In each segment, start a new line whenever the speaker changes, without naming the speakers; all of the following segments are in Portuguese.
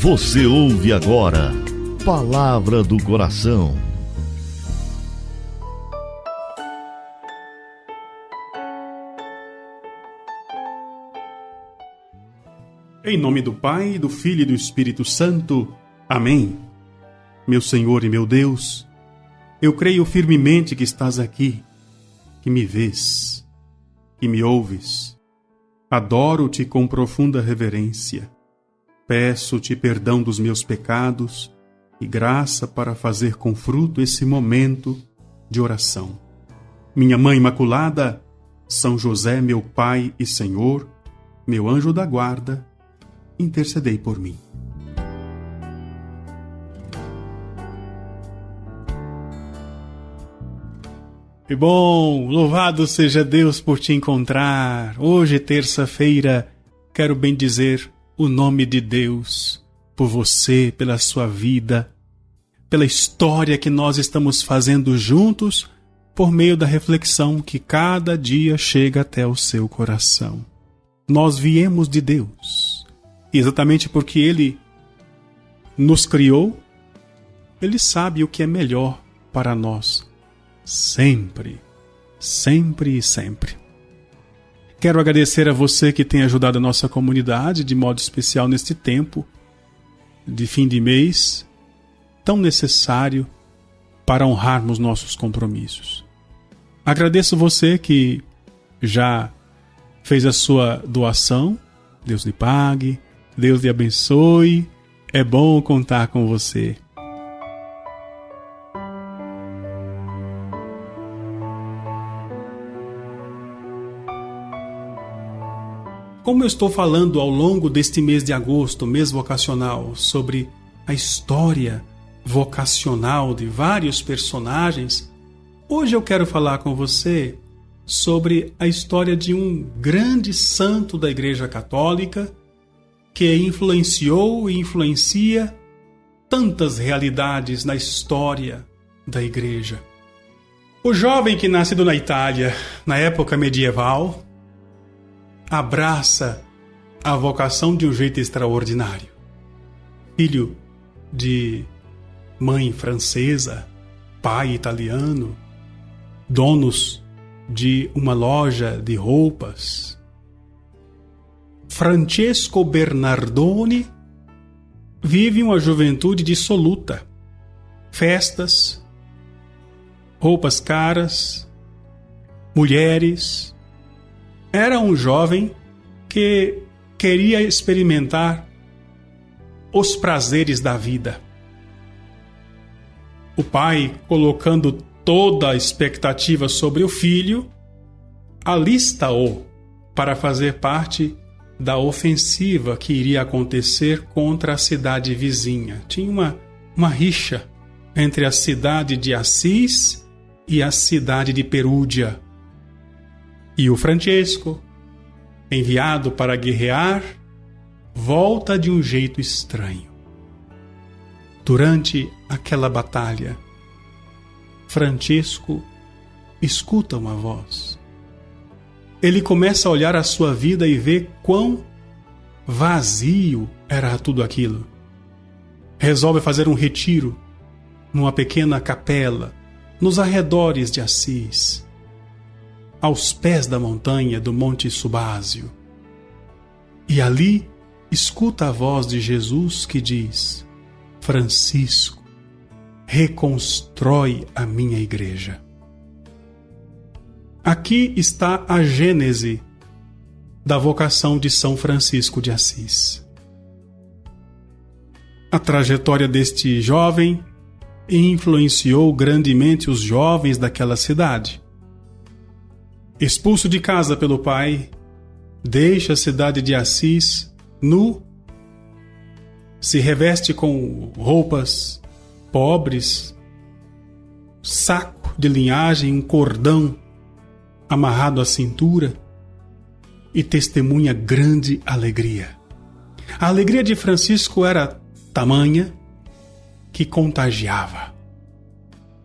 Você ouve agora Palavra do Coração.
Em nome do Pai, do Filho e do Espírito Santo. Amém. Meu Senhor e meu Deus, eu creio firmemente que estás aqui, que me vês, que me ouves. Adoro-te com profunda reverência. Peço-te perdão dos meus pecados e graça para fazer com fruto esse momento de oração. Minha Mãe Imaculada, São José, meu Pai e Senhor, meu anjo da guarda, intercedei por mim. Que bom! Louvado seja Deus por te encontrar. Hoje, terça-feira, quero bendizer o nome de Deus por você, pela sua vida, pela história que nós estamos fazendo juntos por meio da reflexão que cada dia chega até o seu coração. Nós viemos de Deus, exatamente porque Ele nos criou, Ele sabe o que é melhor para nós. Sempre, sempre e sempre. Quero agradecer a você que tem ajudado a nossa comunidade, de modo especial neste tempo de fim de mês, tão necessário para honrarmos nossos compromissos. Agradeço você que já fez a sua doação. Deus lhe pague, Deus lhe abençoe. É bom contar com você. Como eu estou falando ao longo deste mês de agosto, mês vocacional, sobre a história vocacional de vários personagens, hoje eu quero falar com você sobre a história de um grande santo da Igreja Católica que influenciou e influencia tantas realidades na história da Igreja. O jovem que nascido na Itália, na época medieval, abraça a vocação de um jeito extraordinário. Filho de mãe francesa, pai italiano, donos de uma loja de roupas, Francesco Bernardoni vive uma juventude dissoluta. Festas, roupas caras, mulheres. Era um jovem que queria experimentar os prazeres da vida. O pai, colocando toda a expectativa sobre o filho, alista-o para fazer parte da ofensiva que iria acontecer contra a cidade vizinha. Tinha uma rixa entre a cidade de Assis e a cidade de Perúdia. E o Francesco, enviado para guerrear, volta de um jeito estranho. Durante aquela batalha, Francesco escuta uma voz. Ele começa a olhar a sua vida e vê quão vazio era tudo aquilo. Resolve fazer um retiro numa pequena capela nos arredores de Assis, aos pés da montanha do Monte Subásio. E ali escuta a voz de Jesus que diz: Francisco, reconstrói a minha igreja. Aqui está a gênese da vocação de São Francisco de Assis. A trajetória deste jovem influenciou grandemente os jovens daquela cidade. Expulso de casa pelo pai, deixa a cidade de Assis nu, se reveste com roupas pobres, saco de linhagem, um cordão amarrado à cintura e testemunha grande alegria. A alegria de Francisco era tamanha que contagiava.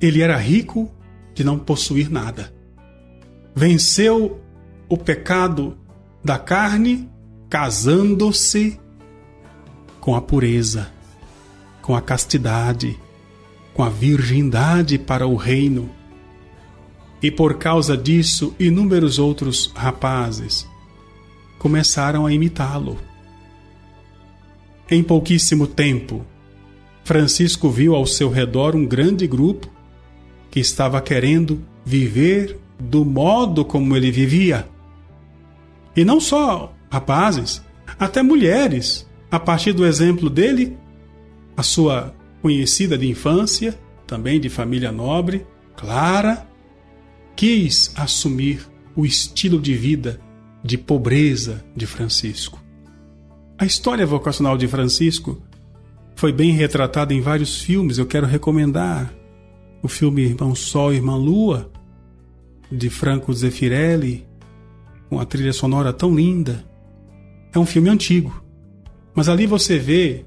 Ele era rico de não possuir nada. Venceu o pecado da carne, casando-se com a pureza, com a castidade, com a virgindade para o reino. E por causa disso, inúmeros outros rapazes começaram a imitá-lo. Em pouquíssimo tempo, Francisco viu ao seu redor um grande grupo que estava querendo viver do modo como ele vivia. E não só rapazes, até mulheres, a partir do exemplo dele, a sua conhecida de infância, também de família nobre, Clara, quis assumir o estilo de vida de pobreza de Francisco. A história vocacional de Francisco foi bem retratada em vários filmes. Eu quero recomendar o filme Irmão Sol, Irmã Lua, de Franco Zeffirelli, com a trilha sonora tão linda. É um filme antigo, mas ali você vê,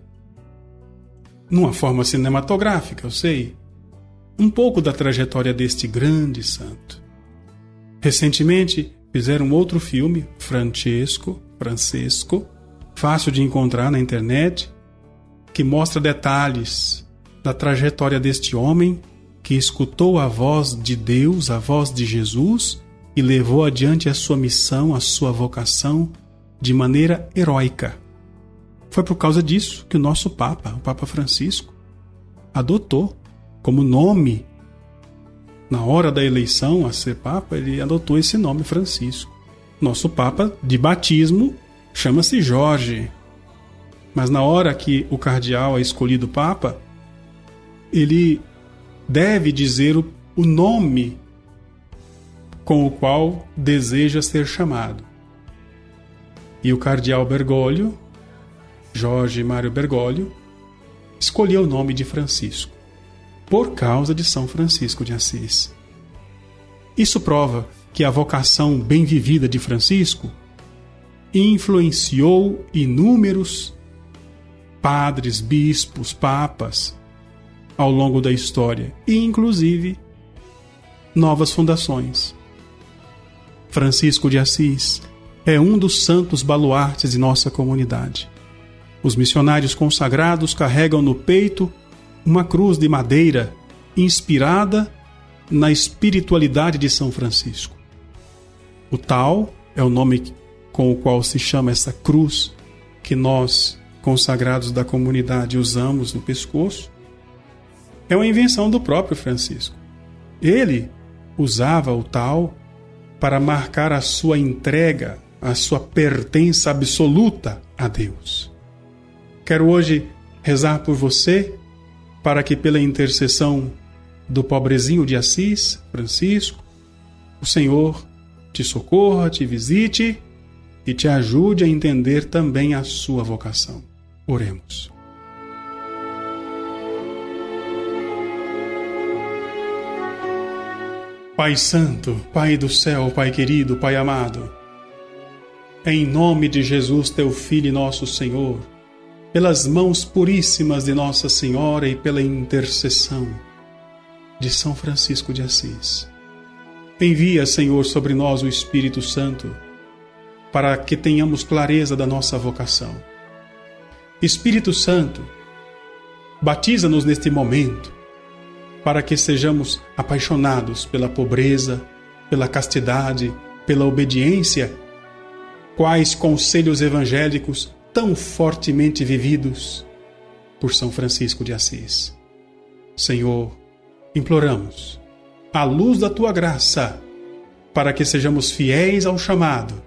numa forma cinematográfica, eu sei, um pouco da trajetória deste grande santo. Recentemente fizeram outro filme, Francesco, fácil de encontrar na internet, que mostra detalhes da trajetória deste homem que escutou a voz de Deus, a voz de Jesus, e levou adiante a sua missão, a sua vocação, de maneira heróica. Foi por causa disso que o nosso Papa, o Papa Francisco, adotou como nome, na hora da eleição a ser Papa, ele adotou esse nome, Francisco. Nosso Papa de batismo chama-se Jorge, mas na hora que o cardeal é escolhido Papa, ele deve dizer o nome com o qual deseja ser chamado. E o cardeal Bergoglio, Jorge Mário Bergoglio, escolheu o nome de Francisco, por causa de São Francisco de Assis. Isso prova que a vocação bem vivida de Francisco influenciou inúmeros padres, bispos, papas ao longo da história e, inclusive, novas fundações. Francisco de Assis é um dos santos baluartes de nossa comunidade. Os missionários consagrados carregam no peito uma cruz de madeira inspirada na espiritualidade de São Francisco. O tal é o nome com o qual se chama essa cruz que nós, consagrados da comunidade, usamos no pescoço. É uma invenção do próprio Francisco. Ele usava o tal para marcar a sua entrega, a sua pertença absoluta a Deus. Quero hoje rezar por você, para que pela intercessão do pobrezinho de Assis, Francisco, o Senhor te socorra, te visite e te ajude a entender também a sua vocação. Oremos. Pai Santo, Pai do céu, Pai querido, Pai amado, em nome de Jesus, teu Filho e nosso Senhor, pelas mãos puríssimas de Nossa Senhora e pela intercessão de São Francisco de Assis, envia, Senhor, sobre nós o Espírito Santo, para que tenhamos clareza da nossa vocação. Espírito Santo, batiza-nos neste momento, para que sejamos apaixonados pela pobreza, pela castidade, pela obediência, quais conselhos evangélicos tão fortemente vividos por São Francisco de Assis. Senhor, imploramos a luz da tua graça, para que sejamos fiéis ao chamado,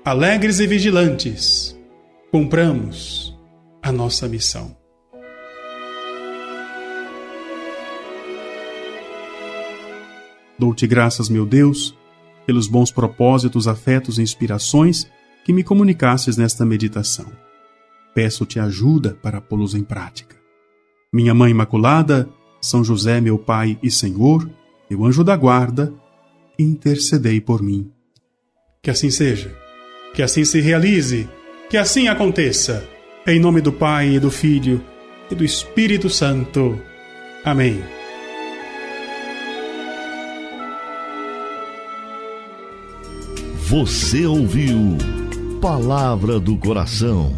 alegres e vigilantes, cumpramos a nossa missão. Dou-te graças, meu Deus, pelos bons propósitos, afetos e inspirações que me comunicasses nesta meditação. Peço-te ajuda para pô-los em prática. Minha Mãe Imaculada, São José, meu Pai e Senhor, meu anjo da guarda, intercedei por mim. Que assim seja, que assim se realize, que assim aconteça. Em nome do Pai, e do Filho e do Espírito Santo. Amém.
Você ouviu Palavra do Coração.